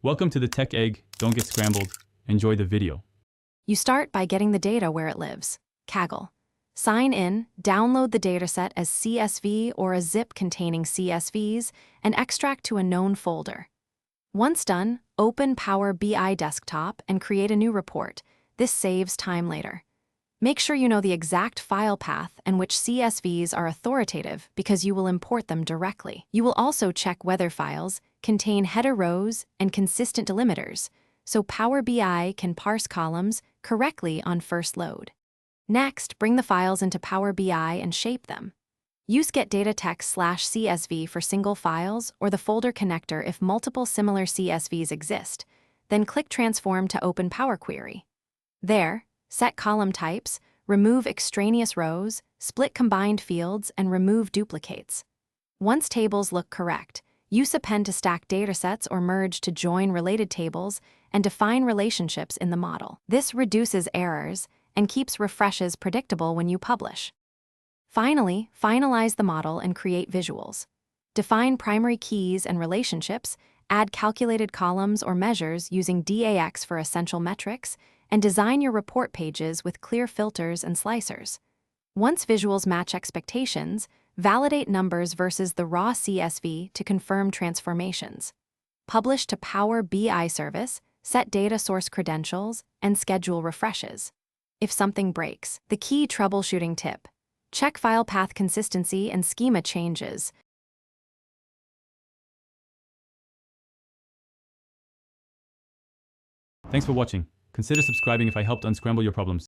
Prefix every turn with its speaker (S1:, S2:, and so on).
S1: Welcome to the Tech Egg. Don't get scrambled. Enjoy the video.
S2: You start by getting the data where it lives. Kaggle. Sign in, download the dataset as CSV or a zip containing CSVs, and extract to a known folder. Once done, open Power BI Desktop and create a new report. This saves time later. Make sure you know the exact file path and which CSVs are authoritative because you will import them directly. You will also check whether files contain header rows and consistent delimiters, so Power BI can parse columns correctly on first load. Next, bring the files into Power BI and shape them. Use getDataText/CSV for single files or the folder connector if multiple similar CSVs exist. Then click Transform to open Power Query. There, set column types, remove extraneous rows, split combined fields, and remove duplicates. Once tables look correct, use append to stack datasets or merge to join related tables and define relationships in the model. This reduces errors and keeps refreshes predictable when you publish. Finally, finalize the model and create visuals. Define primary keys and relationships, add calculated columns or measures using DAX for essential metrics, and design your report pages with clear filters and slicers. Once visuals match expectations, validate numbers versus the raw CSV to confirm transformations. Publish to Power BI service, set data source credentials, and schedule refreshes. If something breaks, the key troubleshooting tip: check file path consistency and schema changes.
S1: Thanks for watching. Consider subscribing if I helped unscramble your problems.